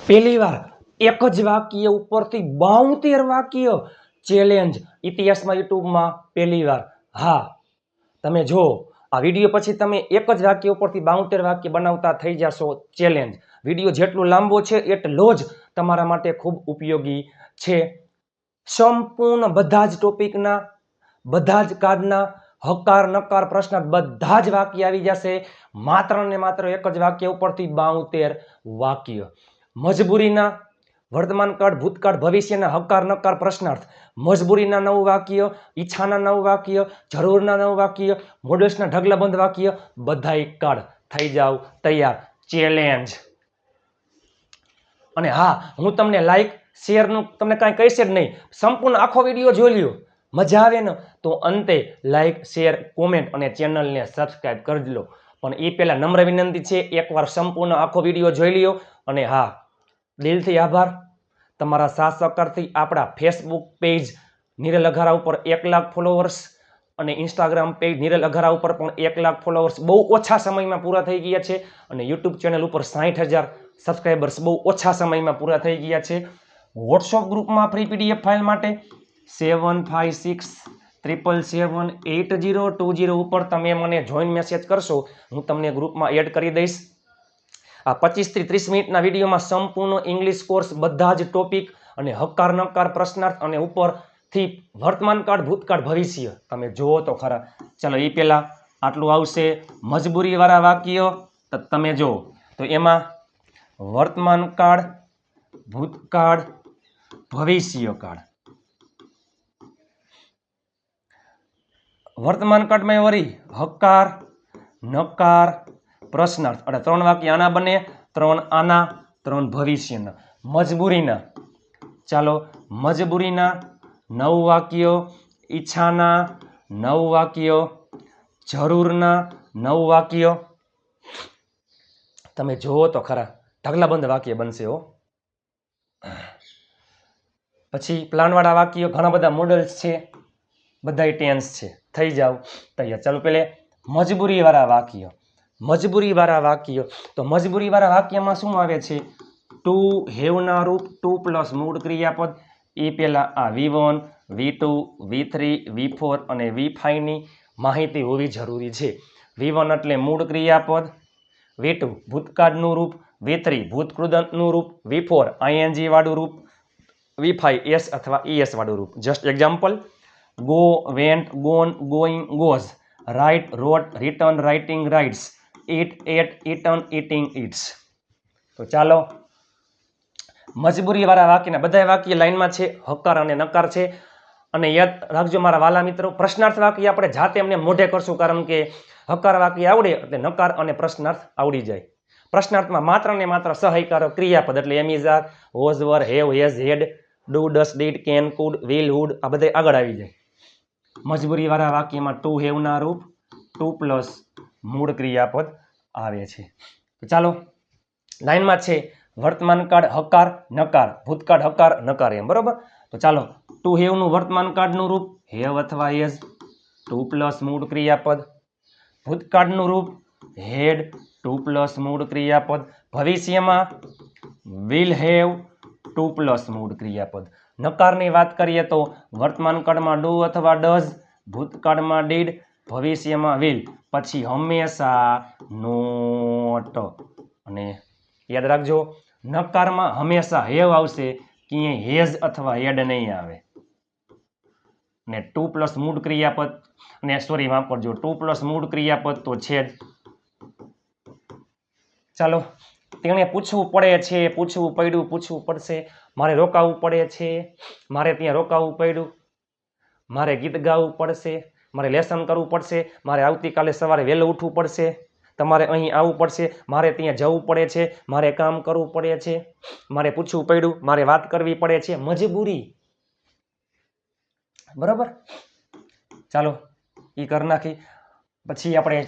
પહેલી વાર એક જ વાક્ય ઉપરથી 72 વાક્ય ચેલેન્જ ઇતિહાસમાં યુટ્યુબમાં પહેલી વાર. હા, તમે જો આ વિડીયો પછી તમે એક જ વાક્ય ઉપરથી 72 વાક્ય બનાવતા થઈ જશો ચેલેન્જ. વિડીયો જેટલો લાંબો છે એટલો જ તમારા માટે ખૂબ ઉપયોગી છે. સંપૂર્ણ બધા જ ટોપિકના, બધા જ કાર્ડના હકાર નકાર પ્રશ્ન બધા જ વાક્ય આવી જશે. માત્ર ને માત્ર એક જ વાક્ય ઉપરથી 72 વાક્ય. મજબૂરીના વર્તમાન કાળ, ભૂતકાળ, ભવિષ્યના હકાર નકાર પ્રશ્નાર્થ, મજબૂરીના 9 વાક્ય, ઈચ્છાના 9 વાક્ય, જરૂરના 9 વાક્ય, મોડલ્સના ઢગલાબંધ વાક્ય, બધાય કાર્ડ. થઈ જાવ તૈયાર ચેલેન્જ. અને હા, હું તમને લાઈક શેરનું તમને કાંઈ કહીશે જ નહીં. સંપૂર્ણ આખો વિડીયો જોઈ લ્યો. મજા આવે ને તો અંતે લાઈક શેર કોમેન્ટ અને ચેનલને સબસ્ક્રાઈબ કરી લો. પણ એ પહેલા નમ્ર વિનંતી છે, એકવાર સંપૂર્ણ આખો વિડીયો જોઈ લ્યો. અને હા, દિલથી આભાર તમારા સાથ સહકારથી. આપણા ફેસબુક પેજ નિરલ અઘારા ઉપર 1 લાખ ફોલોવર્સ અને ઇન્સ્ટાગ્રામ પેજ નિરલ અઘારા ઉપર પણ 1 લાખ ફોલોવર્સ બહુ ઓછા સમયમાં પૂરા થઈ ગયા છે. અને યુટ્યુબ ચેનલ ઉપર 60,000 સબસ્ક્રાઈબર્સ બહુ ઓછા સમયમાં પૂરા થઈ ગયા છે. વોટ્સઅપ ગ્રુપમાં ફ્રી પીડીએફ ફાઇલ માટે 7567778020 ઉપર તમે મને જોઈન મેસેજ કરશો, હું તમને ગ્રુપમાં એડ કરી દઈશ. આ 25 થી 30 મિનિટના વિડીયોમાં સંપૂર્ણ ઇંગ્લિશ કોર્સ, બધા જ ટોપિક અને હકાર નકાર પ્રશ્નાર્થ અને ઉપરથી વર્તમાન કાળ, ભૂતકાળ, ભવિષ્ય તમે જુઓ તો ખરા. ચલો, એ પહેલા આટલું આવશે. મજબૂરીવાળા વાક્ય તો તમે જો તો એમાં વર્તમાન કાળ, ભૂતકાળ, ભવિષ્ય કાળ. વર્તમાન કાળમાં વળી હકાર નકાર પ્રશ્નાર્થ એટલે 3 વાક્ય આના બને, 3 આના, 3 ભવિષ્યના. મજબૂરીના, ચાલો મજબૂરીના 9 વાક્યો, ઈચ્છાના 9 વાક્યો, જરૂરના 9 વાક્યો. તમે જુઓ તો ખરા ઢગલાબંધ વાક્ય બનશે હો. પછી પ્લાનવાળા વાક્યો, ઘણા બધા મોડલ્સ છે, બધા ટેન્સ છે. થઈ જાવ તૈયાર. ચાલો પેલે મજબૂરીવાળા વાક્ય. મજબૂરીવાળા વાક્ય તો મજબૂરીવાળા વાક્યમાં શું આવે છે? ટુ હેવના રૂપ, ટુ પ્લસ મૂળ ક્રિયાપદ. એ પહેલા આ V1, V2, V3, V4 અને V5 ની માહિતી હોવી જરૂરી છે. V1 એટલે મૂળ ક્રિયાપદ, V2 ભૂતકાળનું રૂપ, V3 ભૂતકૃદંતનું રૂપ, V4 ING વાળું રૂપ, V5 S અથવા ES વાળું રૂપ. Just example: go, went, gone, going, goes, write, wrote, written, writing, writes, eat, ate, eaten, eating, eats. તો ચાલો, મજબૂરીવાળા વાક્યના બધા વાક્ય લાઈનમાં છે, હકાર અને નકાર છે. અને યાદ રાખજો મારા વાલા મિત્રો, પ્રશ્નાર્થ વાક્ય આપણે જાતે એમને મોઢે કરશું, કારણ કે હકાર વાક્ય આવડે એટલે નકાર અને પ્રશ્નાર્થ આવડી જાય. પ્રશ્નાર્થમાં માત્ર ને માત્ર સહાયકારો ક્રિયાપદ એટલે એમ is, are, was, were, have, has, had, do, does, did, can, could, will, would આ બધા આગળ આવી જાય. મજબૂરીવાળા વાક્યમાં ટુ હેવના રૂપ, ટુ પ્લસ મૂળ ક્રિયાપદ આવે છે. ચાલો, લાઈનમાં છે વર્તમાન કાળ હકાર નકાર, ભૂતકાળ હકાર નકાર એમ, બરોબર. તો ચાલો, ટુ હેવનું વર્તમાન કાળનું રૂપ હેવ અથવા હેઝ, ટુ પ્લસ મૂળ ક્રિયાપદ. ભૂતકાળનું રૂપ હેડ, ટુ પ્લસ મૂળ ક્રિયાપદ. ભવિષ્યમાં વિલ હેવ, ટુ પ્લસ મૂળ ક્રિયાપદ. નકારની વાત કરીએ તો વર્તમાન કાળમાં ડુ અથવા ડઝ, ભૂતકાળમાં ડીડ, ભવિષ્યમાં વિલ, પછી હંમેશા નોટ. અને યાદ રાખજો, નકારમાં હંમેશા હેવ આવશે, ક્યાંય હેઝ અથવા હેડ નહીં આવે. ને ટુ પ્લસ મૂળ ક્રિયાપદ, ને સોરી વાપરજો, ટુ પ્લસ મૂળ ક્રિયાપદ તો છે જ. ચાલો, તેણે પૂછવું પડે છે, પૂછવું પડ્યું, પૂછવું પડશે, મારે રોકાવું પડે છે, મારે ત્યાં રોકાવું પડ્યું, મારે ગીત ગાવું પડશે, મારે લેસન કરવું પડશે, મારે આવતીકાલે સવારે વહેલું ઉઠવું પડશે, તમારે અહીં આવવું પડશે, મારે ત્યાં જવું પડે છે, મારે કામ કરવું પડે છે, મારે પૂછવું પડ્યું, મારે વાત કરવી પડે છે. મજબૂરી, બરાબર. ચાલો, એ કરી નાખી. પછી આપણે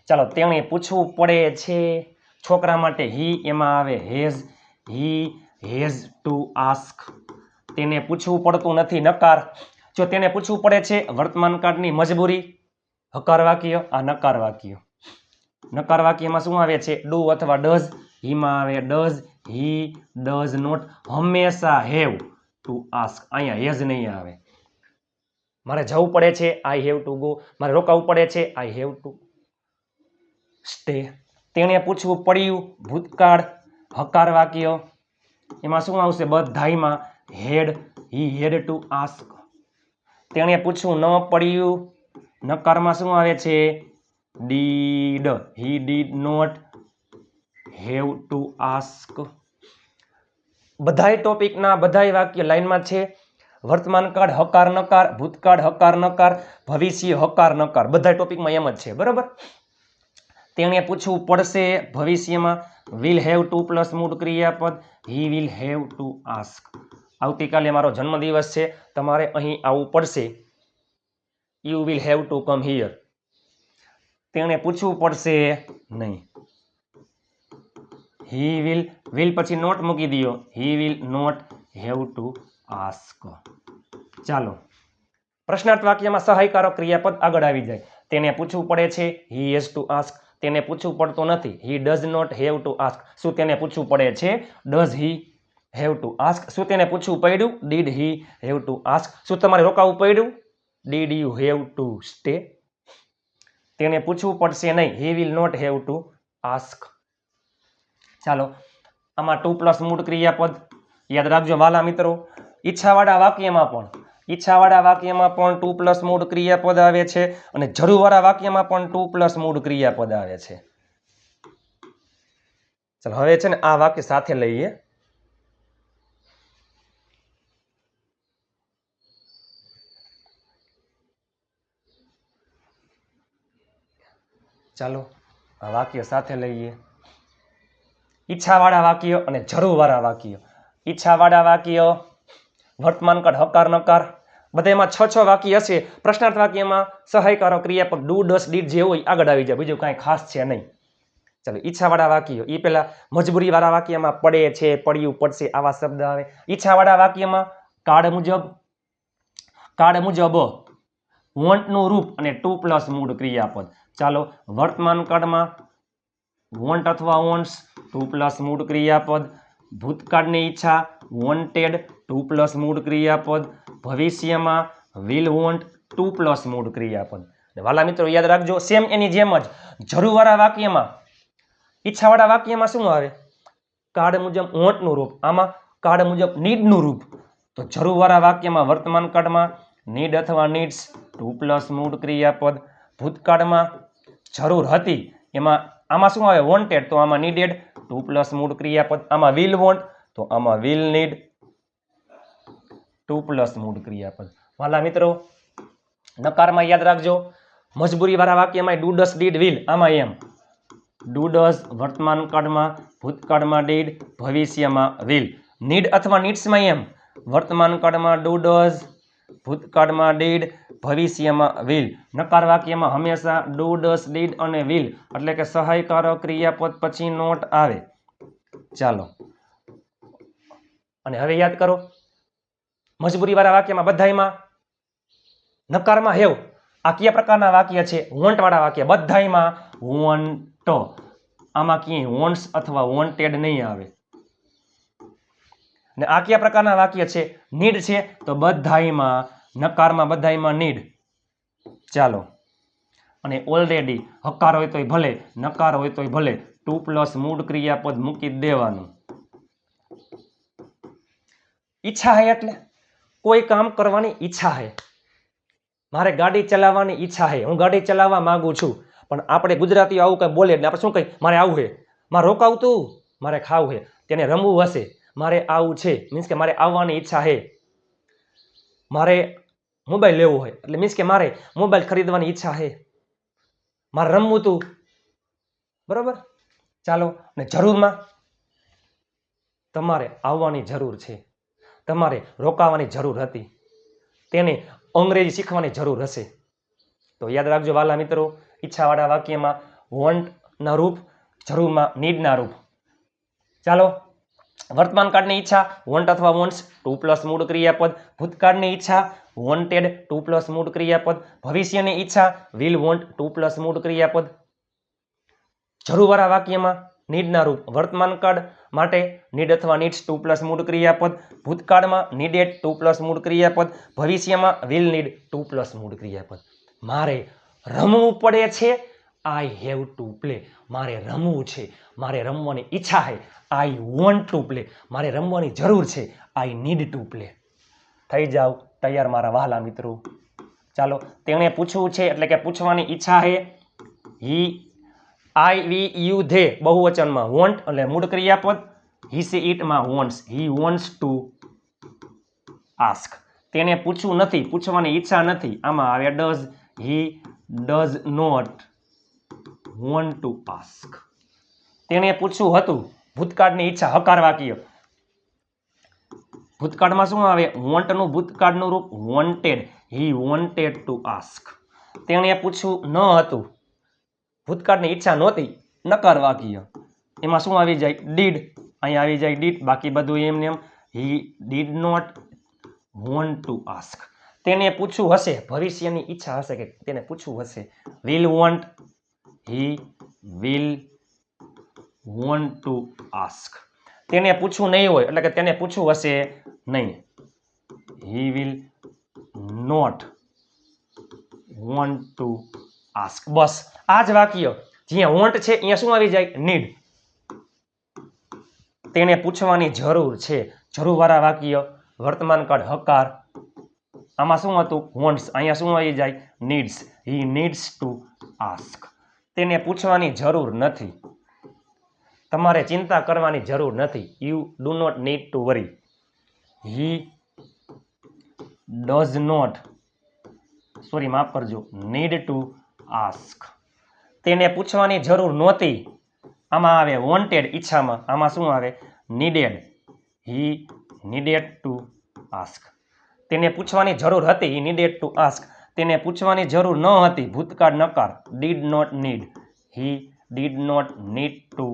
ચાલો, તેણે પૂછવું પડે છે, છોકરા માટે હી એમાં આવે has, he has two ask. તેને પૂછવું પડતું નથી નકાર. જો તેને પૂછવું પડે છે વર્તમાન કાળની મજબૂરી હકાર વાક્ય, આ નકાર વાક્ય. નકાર વાક્યમાં શું આવે છે? ડુ અથવા ડઝ. હીમાં આવે ડઝ, હી ડઝ નોટ હંમેશા હેવ ટુ આસ્ક. અહીંયા હેઝ નહીં આવે. મારે જવું પડે છે, આઈ હેવ ટુ ગો. મારે રોકાવું પડે છે, આઈ હેવ ટુ સ્ટે. તેણે પૂછવું પડ્યું, ભૂતકાળ, હકાર વાક્ય. એમાં શું આવશે? બધાયમાં had, he had to ask. તેણે પૂછવું ન પડ્યું, નકારમાં શું આવે છે? Did, he did not have to ask. બધાય ટોપિકના બધાય વાક્ય લાઈનમાં છે. વર્તમાન કાળ હકાર નકાર, ભૂતકાળ હકાર નકાર, ભવિષ્ય હકાર નકાર. બધા ટોપિકમાં એમ જ છે, બરાબર. તેણે પૂછવું પડશે ભવિષ્યમાં વિલ હેવ ટુ પ્લસ મૂળ ક્રિયાપદ, he will have to ask. આવતીકાલે મારો જન્મદિવસ છે, તમારે અહીં આવવું પડશે. You will have to come here. તેણે પૂછવું પડશે નહીં. હી વિલ પછી નોટ મૂકી દો. He will not have to ask. ચાલો, પ્રશ્નાર્થ વાક્યમાં સહાયકારક ક્રિયાપદ આગળ આવી જાય. તેને પૂછવું પડે છે, હી હેઝ ટુ આસ્ક. તેને પૂછવું પડતું નથી, he does not have to ask. શું તેને પૂછવું પડે છે? Does he have to ask. શું તેને પૂછવું પડ્યું? Did he have to ask. શું તમારે રોકાવું પડ્યું? Did you have to stay. તેને પૂછવું પડશે નહીં, he will not have to ask. ચાલો, આમાં ટુ પ્લસ મૂળ ક્રિયાપદ યાદ રાખજો વાલા મિત્રો. ઈચ્છાવાળા વાક્યમાં પણ ટુ પ્લસ મૂળ ક્રિયાપદ આવે છે અને જરૂરવાળા વાક્યમાં પણ ટુ પ્લસ મૂળ ક્રિયાપદ આવે છે. ચાલો, હવે છે ને આ વાક્ય સાથે લઈએ. ચાલો, આ વાક્ય સાથે લઈએ. ઈચ્છાવાળા વાક્ય અને જરૂરવાળા વાક્ય. ઈચ્છાવાળા વાક્ય વર્તમાન કાળ હકાર નકાર. બધામાં 6 વાક્ય હશે. પ્રશ્નાર્થ વાક્યમાં સહાયકારક ક્રિયાપદ ડુ ડસ ડીડ જે હોય આગળ આવી જાય, બીજું કાંઈ ખાસ છે નહીં. ચાલો, ઈચ્છાવાળા વાક્ય એ પેલા મજબૂરીવાળા વાક્યમાં પડે છે, પડ્યું, પડશે આવા શબ્દ આવે. ઈચ્છાવાળા વાક્યમાં કાળ મુજબ વોન્ટનું રૂપ અને ટુ પ્લસ મૂળ ક્રિયાપદ. ચાલો, વર્તમાન કાળમાં વોન્ટ અથવા વોન્ટ્સ ટુ પ્લસ મૂળ ક્રિયાપદ. ભૂતકાળની ઈચ્છા વોન્ટેડ ટુ પ્લસ મૂળ ક્રિયાપદ. ભવિષ્યમાં વિલ વોન્ટ ટુ પ્લસ મૂળ ક્રિયાપદ. વાલા મિત્રો યાદ રાખજો, સેમ એની જેમ જ જરૂરવાળા વાક્યમાં ઈચ્છાવાળા વાક્યમાં શું આવે? કાળ મુજબ વોન્ટનું રૂપ. આમાં કાળ મુજબ નીડનું રૂપ. તો જરૂરવાળા વાક્યમાં વર્તમાન કાળમાં નીડ અથવા નીડ્સ ટુ પ્લસ મૂળ ક્રિયાપદ. ભૂતકાળમાં જરૂર હતી, આમાં શું આવે? વોન્ટેડ. તો આમાં નીડેડ ટુ પ્લસ મૂળ ક્રિયાપદ. આમાં વિલ વોન્ટ, તો આમાં વિલ નીડ ટુ પ્લસ મૂળ ક્રિયાપદ. વાલા મિત્રો, નકારમાં યાદ રાખજો, મજબૂરીવાળા વાક્યમાં ડુ ડસ ડીડ વિલ. આમાં એમ ડુ ડસ વર્તમાન કાળમાં, ભૂતકાળમાં ડીડ, ભવિષ્યમાં વિલ. નીડ અથવા નીડ્સમાં એમ વર્તમાન કાળમાં ડુ ડસ, ભૂતકાળમાં ડીડ, ભવિષ્યમાં વિલ. નકાર વાક્યમાં હંમેશા ડુ ડસ ડીડ અને વિલ એટલે કે સહાયકારક ક્રિયાપદ પછી નોટ આવે. ચાલો, અને હવે યાદ કરો, મજબૂરીવાળા વાક્યમાં બધાયમાં નકારમાં હેવ. આ કયા પ્રકારના વાક્ય છે? વોન્ટ વાળા વાક્ય. બધાયમાં વોન્ટ. આમાં ક્યાંય વોન્ટ્સ અથવા વોન્ટેડ નહીં આવે. ને આ કયા પ્રકારના વાક્ય છે? નીડ છે. તો બધાયમાં નકારમાં બધાયમાં નીડ. ચાલો, અને ઓલરેડી હકાર હોય તોય ભલે, નકાર હોય તોય ભલે, ટુ પ્લસ મૂળ ક્રિયાપદ મૂકી દેવાનું. ઈચ્છા હે એટલે કોઈ કામ કરવાની ઈચ્છા હે. મારે ગાડી ચલાવવાની ઈચ્છા હે, હું ગાડી ચલાવવા માંગુ છું. પણ આપણે ગુજરાતીઓ આવું કંઈ બોલે, આપણે શું કહી? મારે આવું હે, મારે રોકાવતું, મારે ખાવું હે, તેને રમવું હશે, મારે આવું છે, મીન્સ કે મારે આવવાની ઈચ્છા હે. મારે મોબાઈલ લેવો હોય એટલે મીન્સ કે મારે મોબાઈલ ખરીદવાની ઈચ્છા હે. મારે રમવું તું, બરોબર. ચાલો, ને જરૂરમાં તમારે આવવાની જરૂર છે, તમારે રોકાવાની જરૂર હતી, તેને અંગ્રેજી શીખવાની જરૂર હશે. તો યાદ રાખજો વાલા મિત્રો, ઈચ્છાવાળા વાક્યમાં વોન્ટના રૂપ, જરૂરમાં નીડના રૂપ. ચાલો, વર્તમાન કાળની ઈચ્છા વોન્ટ અથવા વોન્ટ્સ ટુ પ્લસ મૂળ ક્રિયાપદ. ભૂતકાળની ઈચ્છા વોન્ટેડ ટુ પ્લસ મૂળ ક્રિયાપદ. ભવિષ્યની ઈચ્છા વિલ વોન્ટ ટુ પ્લસ મૂળ ક્રિયાપદ. જરૂરવાળા વાક્યમાં નીડના રૂપ વર્તમાન કાળ માટે નીડ અથવા નીડ્સ ટુ પ્લસ મૂળ ક્રિયાપદ, ભૂતકાળમાં નીડેડ ટુ પ્લસ મૂળ ક્રિયાપદ, ભવિષ્યમાં વિલ નીડ ટુ પ્લસ મૂળ ક્રિયાપદ. મારે રમવું પડે છે, આઈ હેવ ટુ પ્લે. મારે રમવું છે, મારે રમવાની ઈચ્છા છે, આઈ વોન્ટ ટુ પ્લે. મારે રમવાની જરૂર છે, આઈ નીડ ટુ પ્લે. થઈ જાવ તૈયાર મારા વહાલા મિત્રો. ચાલો, તેણે પૂછવું છે એટલે કે પૂછવાની ઈચ્છા છે. He, I, we, you, they બહુવચનમાં વોન્ટ એટલે મૂળ ક્રિયાપદ. હી, સી, ઇટ માં wants. He wants to ask. તેને પૂછવું નથી, પૂછવાની ઈચ્છા નથી. આમાં આવે does. He does not want to ask. તેને પૂછવું હતું, ભૂતકાળની ઈચ્છા, હકાર વાક્ય. ભૂતકાળમાં શું આવે? વોન્ટનું ભૂતકાળનું રૂપ wanted. He wanted to ask. તેણે પૂછવું ન હતું, ભૂતકાળની ઈચ્છા નહોતી, નકાર વાક્ય. એમાં શું આવી જાય? ડીડ. અહીંયા આવી જાય ડીડ, બાકી બધું એમને એમ. He did not want to ask. તેને પૂછવું હશે, ભવિષ્યની ઈચ્છા હશે કે તેને પૂછવું હશે. Will want. He will want to ask. તેને પૂછવું નહીં હોય એટલે કે તેને પૂછવું હશે નહીં. He will not want to ask. બસ આ જ વાક્ય. જ્યાં વોન્ટ છે અહીંયા શું આવી જાય? નીડ. તેને પૂછવાની જરૂર છે, જરૂરવાળા વાક્ય, વર્તમાન કાળ હકાર. આમાં શું હતું? વોન્ટ્સ. અહીંયા શું આવી જાય? Needs. He needs to ask. તેને પૂછવાની જરૂર નથી, તમારે ચિંતા કરવાની જરૂર નથી. You do not need to worry. He does not, sorry માફ કરજો, નીડ ટુ આસ્ક. તેને પૂછવાની જરૂર નહોતી. આમાં આવે વોન્ટેડ ઈચ્છામાં. આમાં શું આવે? Needed. He needed to ask. તેને પૂછવાની જરૂર હતી. He needed to ask. તેને પૂછવાની જરૂર ન હતી. ભૂતકાળ નકાર. Did not need. He did not need to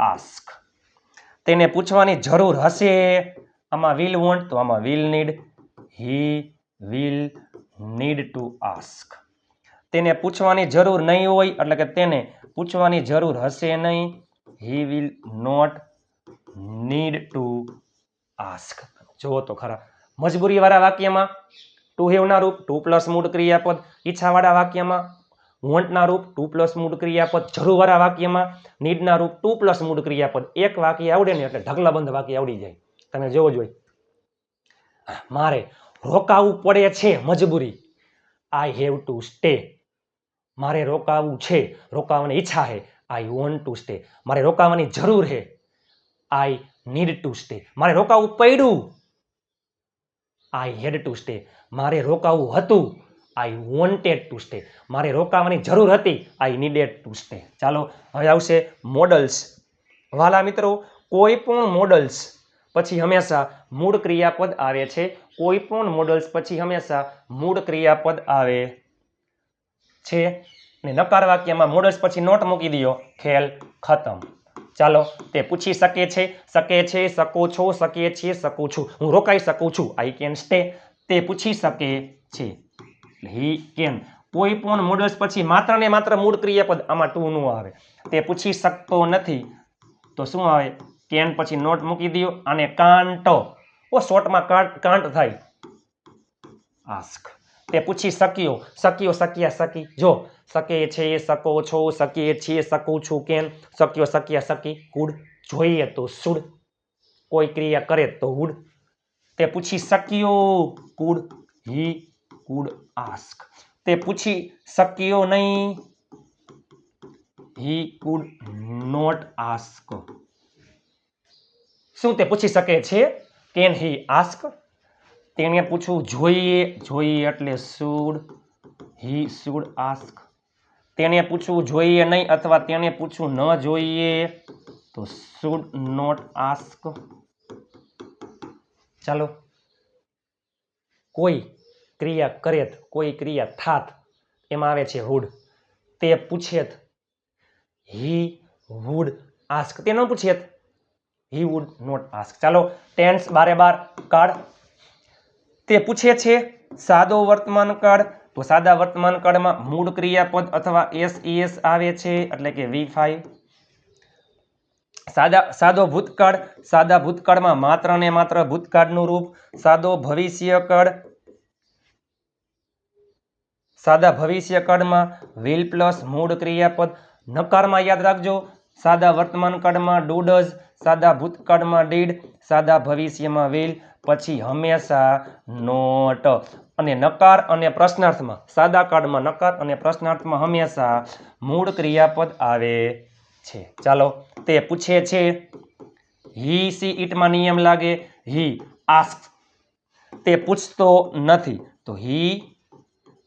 ask. તેને પૂછવાની જરૂર હશે. આમાં વિલ વોન્ટ તો આમાં will need. He will need to ask. તેને પૂછવાની જરૂર નહીં હોય એટલે કે તેને પૂછવાની જરૂર હશે નહીં. He will not need to ask. જુઓ તો ખરા, મજબૂરીવાળા વાક્યમાં ટુ હેવના રૂપ ટુ પ્લસ મૂળ ક્રિયાપદ, ઈચ્છાવાળા વાક્યમાં વોન્ટના રૂપ ટુ પ્લસ મૂળ ક્રિયાપદ, જરૂરવાળા વાક્યમાં નીડના રૂપ ટુ પ્લસ મૂળ ક્રિયાપદ. એક વાક્ય આવડે ને એટલે ઢગલાબંધ વાક્ય આવડી જાય. તમે જોવો જોઈએ. મારે રોકાવું પડે છે, મજબૂરી. I have to stay. મારે રોકાવું છે, રોકાવાની ઈચ્છા છે. I want to stay. મારે રોકાવાની જરૂર છે. I need to stay. મારે રોકાવું પડ્યું. આઈ હેડ ટુ સ્ટે. મારે રોકાવું હતું. I wanted to stay. મારે રોકાવાની જરૂર હતી. આઈ નીડેડ ટુ સ્ટે. ચાલો, હવે આવશે મોડલ્સ. વાલા મિત્રો, કોઈ પણ મોડલ્સ પછી હંમેશા મૂળ ક્રિયાપદ આવે છે. કોઈ પણ મોડલ્સ પછી હંમેશા મૂળ ક્રિયાપદ આવે છે. ને નકાર વાક્યમાં મોડલ્સ પછી નોટ મૂકી દો, ખેલ ખતમ. ચાલો, તે પૂછી શકે છે, શકો છો, શકીએ છીએ, શકું છું. હું રોકાઈ શકું છું. I can stay. તે પૂછી શકે છે. He can. કોઈ પણ મોડલ્સ પછી માત્ર ને માત્ર મૂળ ક્રિયાપદ, આમાં ટુ નું આવે. તે પૂછી શકતો નથી તો શું આવે? કેન પછી નોટ મૂકી દો. અને કાંટ, ઓ શોર્ટમાં કાંટ થાય. આસ્ક. તે પૂછી શક્યો, શક્યા, શકી. જો શકે છે, શકો છો, શકીએ છીએ, શકું છું. કેન, શક્યો, શક્યા, શકી. કુડ. જોઈએ તો શુડ. કોઈ ક્રિયા કરે તો વુડ. તે પૂછી શક્યો, કુડ. He could ask. તે પૂછી શક્યો નહીં. He could not ask. શું તે પૂછી શકે છે? Can he ask. તેને પૂછવું જોઈએ એટલે શુડ. He should ask. તેને પૂછવું જોઈએ નહીં અથવા તેને પૂછવું ન જોઈએ તો શુડ નોટ આસ્ક. ચાલો, કોઈ ક્રિયા કરેત, કોઈ ક્રિયા થાત, એમાં આવે છે વુડ. તે પૂછેત. He wood ask. તે ન પૂછેત. He would not ask. ચાલો, ટેન્સ બારે બાર કાળ. તે પૂછે છે, સાદો વર્તમાન કાળ. તો સાદા વર્તમાન કાળમાં મૂળ ક્રિયાપદ અથવા એસ આવે છે એટલે કે V5. સાદો ભૂતકાળ, સાદા ભૂતકાળમાં માત્ર ને માત્ર ભૂતકાળનું રૂપ. સાદો ભવિષ્યકાળ, સાદા ભવિષ્યકાળમાં will પ્લસ મૂળ ક્રિયાપદ. નકારમાં યાદ રાખજો, સાદા વર્તમાનકાળમાં do does, સાદા ભૂતકાળમાં did, સાદા ભવિષ્યમાં will, પછી હંમેશા not. અને નકાર અને પ્રશ્નાર્થમાં, સાદા કાળમાં નકાર અને પ્રશ્નાર્થમાં હંમેશા મૂળ ક્રિયાપદ આવે છે. ચાલો, તે પૂછે છે, he she it માં નિયમ લાગે. he asks, તે પૂછતો નથી, તો he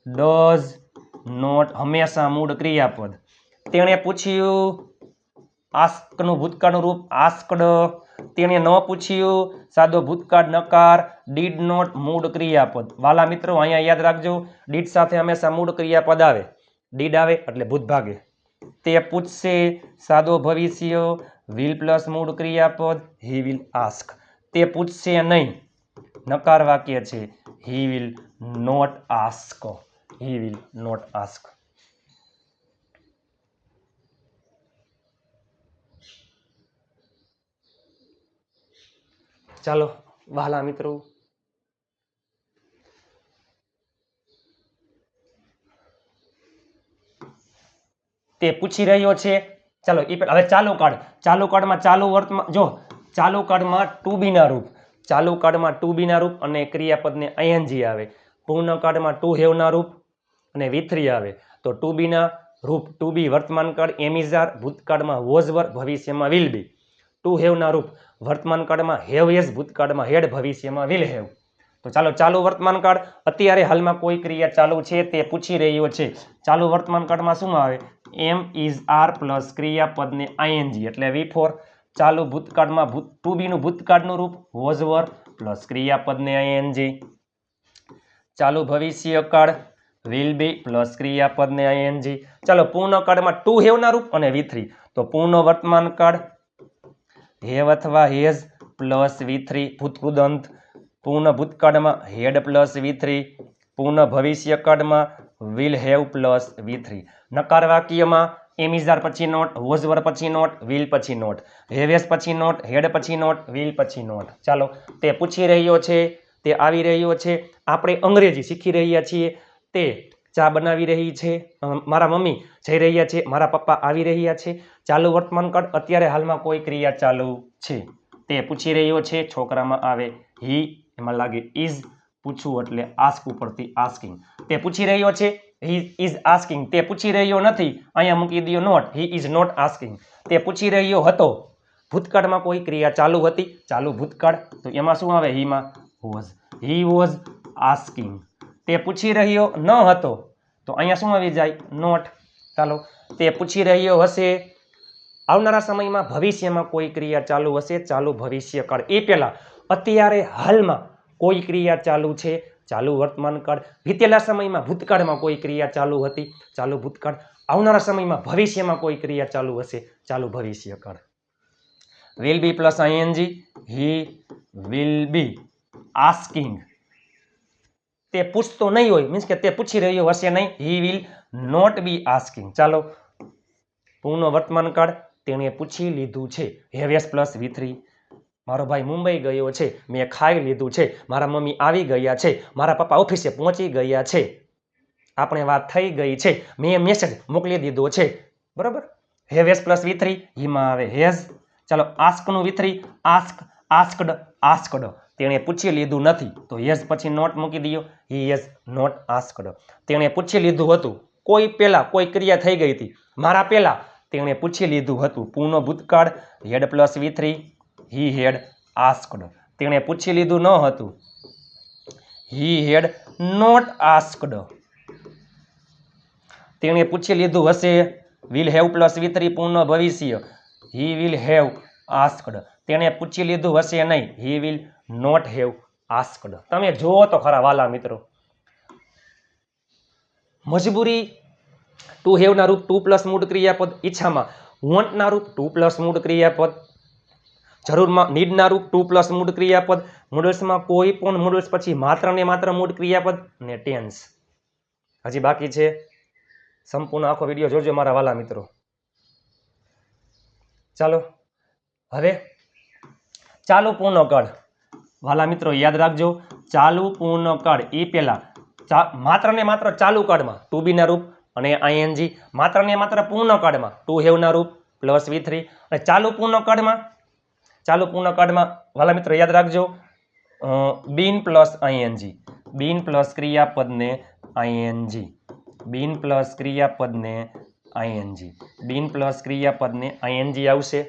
does not, હંમેશા મૂળ ક્રિયાપદ. તેણે પૂછ્યું, ask નું ભૂતકાળનું રૂપ asked. તેણે ન પૂછ્યું, સાદો ભૂતકાળ નકાર did not, મૂળ ક્રિયાપદ. વાલા મિત્રો, અહીંયા યાદ રાખજો, did સાથે હંમેશા મૂળ ક્રિયાપદ આવે. did આવે એટલે ભૂત ભાગે. તે પૂછશે, સાદો ભવિષ્ય will પ્લસ મૂળ ક્રિયાપદ he will ask. તે પૂછશે નહીં, નકાર વાક્ય છે, he will not ask. he will not ask. ચાલો વહાલા મિત્રો, તે પૂછી રહ્યો છે. ચાલો હવે ચાલુ કાળ. ચાલુ કાળમાં ચાલુ વર્તમાન, જો ચાલુ કાળમાં ટુ બી ના રૂપ, ચાલુ કાળમાં ટુ બી ના રૂપ અને ક્રિયાપદને ing આવે. પૂર્ણ કાળમાં ટુ હેવ ના રૂપ અને V3 આવે. તો ટુ બી ના રૂપ ટુ બી વર્તમાન કાળ am is are, ભૂતકાળમાં was were, ભવિષ્યમાં will be. ટુ હેવ ના રૂપ વર્તમાન કાળમાં have is, ભૂતકાળમાં had, ભવિષ્યમાં will have. તો ચાલો, ચાલુ વર્તમાન કાળ, અત્યારે હાલમાં કોઈ ક્રિયા ચાલુ છે તે પૂછી રહ્યો છે. ચાલુ વર્તમાન કાળમાં શું આવે? am is are પ્લસ ક્રિયાપદને ing એટલે V4. ચાલુ ભૂતકાળમાં ટુ બી નું ભૂતકાળનું રૂપ was were પ્લસ ક્રિયાપદને ing. ચાલુ ભવિષ્યકાળ will be પ્લસ ક્રિયાપદને ing. ચાલો પૂર્ણ કાળમાં ટુ હેવ ના રૂપ અને V3. તો પૂર્ણ વર્તમાન કાળ have અથવા has પ્લસ V3 ભૂતકૃદંત. પૂર્ણ ભૂતકાળમાં had પ્લસ V3. પૂર્ણ ભવિષ્યકાળમાં will have પ્લસ V3. નકાર વાક્યમાં am is are પછી not, was were પછી not, will પછી not, have has પછી not, had પછી not, will પછી not. ચાલો, તે પૂછી રહ્યો છે, તે આવી રહ્યો છે. આપણે અંગ્રેજી શીખી રહ્યા છીએ. તે ચા બનાવી રહી છે, મારા મમ્મી જઈ રહ્યા છે, મારા પપ્પા આવી રહ્યા છે. ચાલુ વર્તમાન કાળ, અત્યારે હાલમાં કોઈ ક્રિયા ચાલુ છે. તે પૂછી રહ્યો છે, છોકરામાં આવે he, એમાં લાગે is, પૂછવું એટલે ask ઉપરથી asking. તે પૂછી રહ્યો છે, he is asking. તે પૂછી રહ્યો નથી, અહીંયા મૂકી દો not, he is not asking. તે પૂછી રહ્યો હતો, ભૂતકાળમાં કોઈ ક્રિયા ચાલુ હતી, ચાલુ ભૂતકાળ, તો એમાં શું આવે? he માં was. he was asking. તે પૂછી રહ્યો ન હતો, તો અહીંયા શું આવી જાય? not. ચાલો, તે પૂછી રહ્યો હશે, આવનારા સમયમાં ભવિષ્યમાં કોઈ ક્રિયા ચાલુ હશે, ચાલુ ભવિષ્યકાળ. એ પહેલા અત્યારે હાલમાં કોઈ ક્રિયા ચાલુ છે, ચાલુ વર્તમાન કાળ. વીતેલા સમયમાં ભૂતકાળમાં કોઈ ક્રિયા ચાલુ હતી, ચાલુ ભૂતકાળ. આવનારા સમયમાં ભવિષ્યમાં કોઈ ક્રિયા ચાલુ હશે, ચાલુ ભવિષ્યકાળ. will be plus ing, he will be asking. તે પૂછતો નહીં હોય, મીન્સ કે તે પૂછી રહ્યો હશે નહીં, he will not be asking. ચાલો, પૂર્ણ વર્તમાન કાળ, તેણે પૂછી લીધું છે, have has પ્લસ V3. મારો ભાઈ મુંબઈ ગયો છે, મેં ખાઈ લીધું છે, મારા મમ્મી આવી ગયા છે, મારા પપ્પા ઓફિસે પહોંચી ગયા છે, આપણે વાત થઈ ગઈ છે, મેં મેસેજ મોકલી દીધો છે. બરાબર, have has પ્લસ V3, હીમાં આવે has. ચાલો, ask નું V3, ask, asked, asked. તેણે પૂછી લીધું નથી, તો has પછી not મૂકી દો, he has not asked. તેણે પૂછી લીધું હતું, કોઈ પહેલા કોઈ ક્રિયા થઈ ગઈ હતી, મારા પહેલા તેણે પૂછી લીધું હતું. પૂર્ણ ભૂતકાળ had plus V3, he had asked. તેણે પૂછી લીધું ન હતું, he had not asked. તેણે પૂછી લીધું હશે, will have પ્લસ V3 પૂર્ણ ભવિષ્ય, he will have asked. તેણે પૂછી લીધું હશે નહીં, he will not have asked. તમે જુઓ તો ખરા વાલા મિત્રો, મજબૂરી ટુ હેવ ના રૂપ ટુ પ્લસ મૂળ ક્રિયાપદ, ઈચ્છામાં વોન્ટ ના રૂપ ટુ પ્લસ મૂળ ક્રિયાપદ, જરૂરમાં નીડ ના રૂપ ટુ પ્લસ મૂળ ક્રિયાપદ, મોડલ્સમાં કોઈ પણ મોડલ્સ પછી માત્ર ને માત્ર મૂળ ક્રિયાપદ ને ટેન્સ. હજી બાકી છે, સંપૂર્ણ આખો વિડીયો જોજો મારા વાલા મિત્રો. ચાલો, હવે ચાલુ પૂર્ણકાળ, વાલા મિત્રો યાદ રાખજો, ચાલુ પૂર્ણકાળ એ પહેલા માત્ર ને માત્ર ચાલુ કાળમાં ટુ બી ના રૂપ અને આઈએનજી, માત્ર ને માત્ર પૂર્ણકાળમાં ટુ હેવ ના રૂપ પ્લસ V3, અને ચાલુ પૂર્ણકાળમાં વાલા મિત્રો યાદ રાખજો been plus ING, been plus ક્રિયાપદને આઈએનજી, બીન પ્લસ ક્રિયાપદને આઈએનજી, બીન પ્લસ ક્રિયાપદને આઈએનજી આવશે.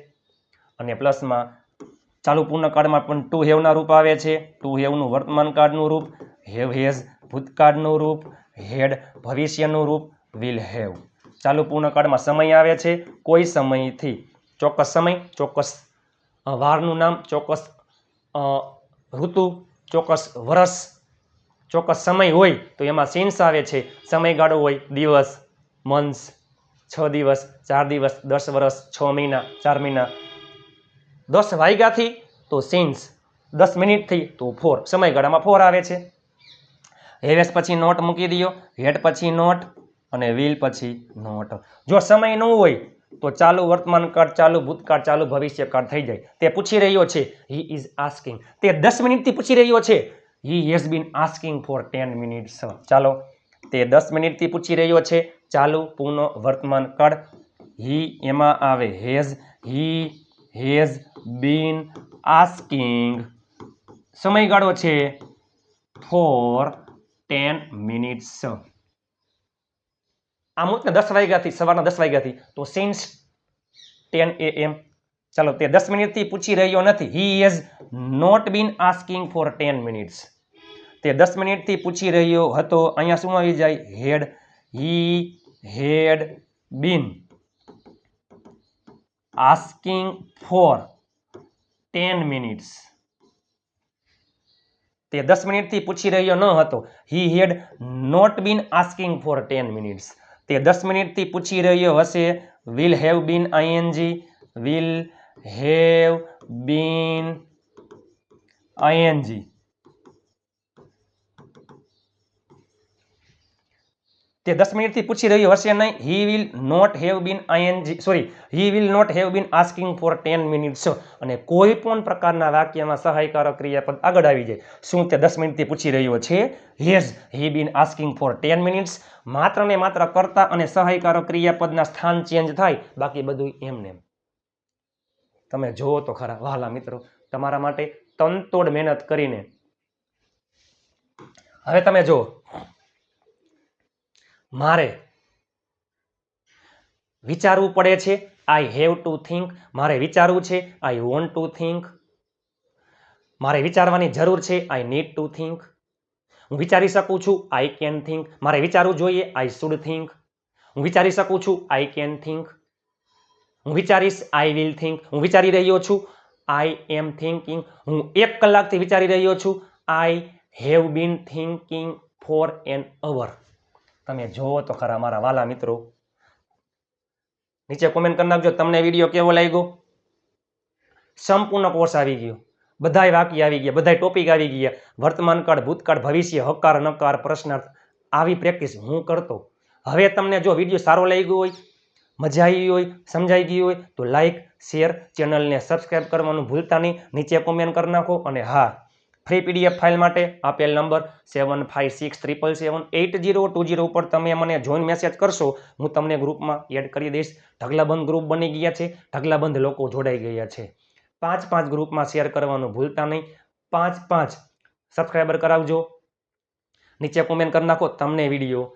અને પ્લસમાં ચાલુ પૂર્ણકાળમાં પણ ટુ હેવના રૂપ આવે છે. ટુ હેવનું વર્તમાન કાળનું રૂપ, હેવ હેઝ ભૂતકાળનું રૂપ, હેડ ભવિષ્યનું રૂપ, વિલ હેવ. ચાલુ પૂર્ણકાળમાં સમય આવે છે, કોઈ સમયથી, ચોક્કસ સમય, ચોક્કસ વારનું નામ, ચોક્કસ ઋતુ, ચોક્કસ વર્ષ, ચોક્કસ સમય હોય તો એમાં સેન્સ આવે છે. સમયગાળો હોય દિવસ, મંથ્સ, 6 દિવસ, 4 દિવસ, 10 વર્ષ, 6 મહિના, 4 મહિના, 10 વાગ્યાથી તો સેન્સ, 10 મિનિટથી તો 4, સમયગાળામાં 4 આવે છે. હેવેસ પછી નોટ મૂકી દો, હેડ પછી નોટ અને વિલ પછી નોટ. જો સમય ન હોય તો ચાલુ વર્તમાન કાળ, ચાલુ ભૂતકાળ, ચાલુ ભવિષ્યકાળ થઈ જાય. તે પૂછી રહ્યો છે, હી ઇઝ આસ્કિંગ, તે 10 મિનિટથી પૂછી રહ્યો છે, he has been asking for 10 minutes. ચાલો, તે 10 મિનિટથી પૂછી રહ્યો છે, ચાલુ પૂર્ણ વર્તમાન કાળ, હી એમાં આવે has, he has been asking, સમયગાળો છે ફોર 10 મિનિટ્સ. આમ ને 10 વાગ્યાથી, સવારના 10 વાગ્યાથી તો સિન્સ 10 AM. ચાલો, તે 10 મિનિટથી પૂછી રહ્યો નથી, he has not been asking for 10 minutes. તે 10 મિનિટથી પૂછી રહ્યો હતો, અહીંયા શું આવી જાય, had, he had been asking for 10 minutes. તે 10 મિનિટથી પૂછી રહ્યો ન હતો, he had not been asking for 10 minutes. તે 10 મિનિટથી પૂછી રહ્યો હશે, will have been ING, will have been ING. તે 10 મિનિટથી પૂછી રહ્યો હશે નહીં, he will not have been ING, sorry, he will not have been asking for 10 minutes. અને કોઈ પણ પ્રકારના વાક્યમાં સહાયકારક ક્રિયાપદ આગળ આવી જાય. શું તે 10 મિનિટથી પૂછી રહ્યો છે, has he been asking for 10 minutes. માત્ર ને માત્ર કર્તા અને સહાયકારક ક્રિયાપદના સ્થાન ચેન્જ થાય, બાકી બધું એમને. તમે જુઓ તો ખરા વહાલા મિત્રો, તમારા માટે તનતોડ મહેનત કરીને. હવે તમે જુઓ, મારે વિચારવું પડે છે, આઈ હેવ ટુ થિંક. મારે વિચારવું છે, આઈ વોન્ટ ટુ થિંક. મારે વિચારવાની જરૂર છે, આઈ નીડ ટુ થિંક. હું વિચારી શકું છું, આઈ કેન થિંક. મારે વિચારવું જોઈએ, આઈ શુડ થિંક. હું વિચારી શકું છું, આઈ કેન થિંક. હું વિચારીશ, આઈ વિલ થિંક. હું વિચારી રહ્યો છું, આઈ એમ થિંકિંગ. હું 1 કલાકથી વિચારી રહ્યો છું, I have been thinking for an hour. તમે જોવો તો ખરા મારા વાલા મિત્રો. નીચે કોમેન્ટ કરી નાખજો તમને વિડીયો કેવો લાગ્યો. સંપૂર્ણ કોર્સ આવી ગયો, બધાય વાક્ય આવી ગયા, બધાય ટોપિક આવી ગયા. વર્તમાન કાળ, ભૂતકાળ, ભવિષ્ય, હકાર, નકાર, પ્રશ્નાર્થ, આવી પ્રેક્ટિસ હું કરતો. હવે તમને જો વિડીયો સારો લાગ્યો હોય, મજા આવી હોય, સમજાઈ ગઈ હોય તો લાઈક, શેર, ચેનલને સબસ્ક્રાઈબ કરવાનું ભૂલતા નહીં. નીચે કોમેન્ટ કરી નાખો. અને હા, ફ્રી PDF ફાઇલ માટે આપેલ નંબર 7567778020 ઉપર તમે મને જોઈન મેસેજ કરશો, હું તમને ગ્રુપમાં એડ કરી દઈશ. ઢગલાબંધ ગ્રુપ બની ગયા છે, ઢગલાબંધ લોકો જોડાઈ ગયા છે. 5 ગ્રુપમાં શેર કરવાનું ભૂલતા નહીં. 5 સબસ્ક્રાઈબર કરાવજો. નીચે કોમેન્ટ કરી નાખો તમને વિડીયો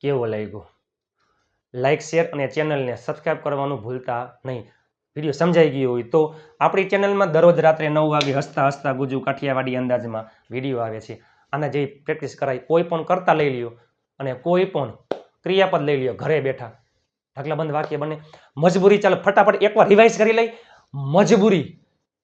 કેવો લાગ્યો. લાઈક, શેર અને ચેનલને સબસ્ક્રાઈબ કરવાનું ભૂલતા નહીં. વિડીયો સમજાઈ ગયો હોય તો આપણી ચેનલમાં દરરોજ રાત્રે 9 વાગે હસતા હસતા ગુજુ કાઠિયાવાડી અંદાજમાં વિડીયો આવે છે. આના જેવી પ્રેક્ટિસ કરાય. કોઈ પણ કરતા લઈ લ્યો અને કોઈ પણ ક્રિયાપદ લઈ લ્યો, ઘરે બેઠા ઢગલાબંધ વાક્ય બને. મજબૂરી, ચાલો ફટાફટ એકવાર રિવાઇઝ કરી લઈ. મજબૂરી,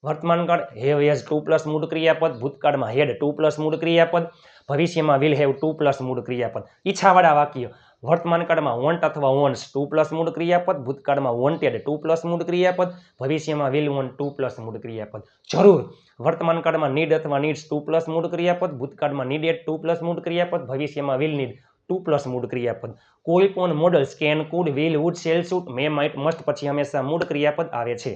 વર્તમાન કાળ હેવ હેઝ 2+ મૂળ ક્રિયાપદ, ભૂતકાળમાં હેડ 2+ મૂળ ક્રિયાપદ, ભવિષ્યમાં વિલ હેવ 2+ મૂળ ક્રિયાપદ. ઈચ્છાવાળા વાક્ય, વર્તમાન કાળમાં વોન્ટ અથવા વોન્ટ્સ 2+ મૂળ ક્રિયાપદ, ભૂતકાળમાં વોન્ટેડ 2+ મૂળ ક્રિયાપદ, ભવિષ્યમાં વિલ વોન્ટ 2+ મૂળ ક્રિયાપદ. જરૂર, વર્તમાન કાળમાં નીડ અથવા નીડ્સ 2+ મૂળ ક્રિયાપદ, ભૂતકાળમાં નીડેડ 2+ મૂળ ક્રિયાપદ, ભવિષ્યમાં વિલ નીડ 2+ મૂળ ક્રિયાપદ. કોઈ પણ modal can, could, will, would, shall, should, may, might, must પછી હંમેશા મૂળ ક્રિયાપદ આવે છે.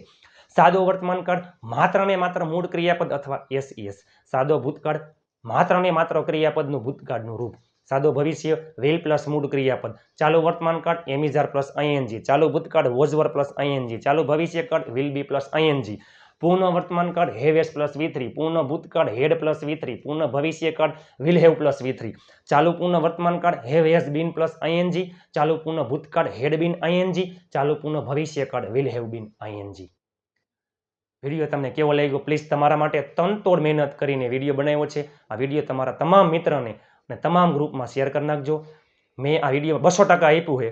સાદો વર્તમાનકાળ માત્ર ને માત્ર મૂળ ક્રિયાપદ અથવા એસઈએસ. સાદો ભૂતકાળ માત્ર ને માત્ર ક્રિયાપદનું ભૂતકાળનું રૂપ. સાદો ભવિષ્ય will પ્લસ મૂળ ક્રિયાપદ. ચાલુ વર્તમાનકાળ એમિઝાર પ્લસ આઈએનજી. ચાલુ ભૂતકાળ વોઝ વર પ્લસ આઈએનજી. ચાલુ ભવિષ્યકાળ will be પ્લસ આઈએનજી. પૂર્ણ વર્તમાનકાળ have has પ્લસ V3. પૂર્ણ ભૂતકાળ had પ્લસ V3. પૂર્ણ ભવિષ્યકાળ will have પ્લસ V3. ચાલુ પૂર્ણ વર્તમાનકાળ have has been plus ING. ચાલુ પૂર્ણ ભૂતકાળ had been આઈએનજી. ચાલુ પૂર્ણ ભવિષ્યકાળ will have been ING. Video તમને કેવો લાગ્યો? પ્લીઝ તમારા માટે તનતોડ મહેનત કરીને વિડીયો બનાવ્યો છે. આ વિડીયો તમારા તમામ મિત્રને અને તમામ ગ્રુપમાં શેર કરી નાખજો. મેં આ વિડીયો 200% આપ્યું છે.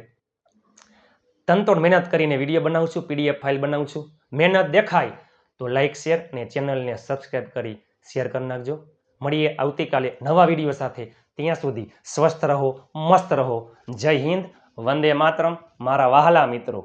તનતોડ મહેનત કરીને વિડીયો બનાવું છું, PDF ફાઇલ બનાવું છું. મહેનત દેખાય તો લાઇક શેર અને ચેનલને સબસ્ક્રાઈબ કરી શેર કરી નાખજો. મળીએ આવતીકાલે નવા વિડીયો સાથે. ત્યાં સુધી સ્વસ્થ રહો, મસ્ત રહો. જય હિન્દ, વંદે માતરમ મારા વહાલા મિત્રો.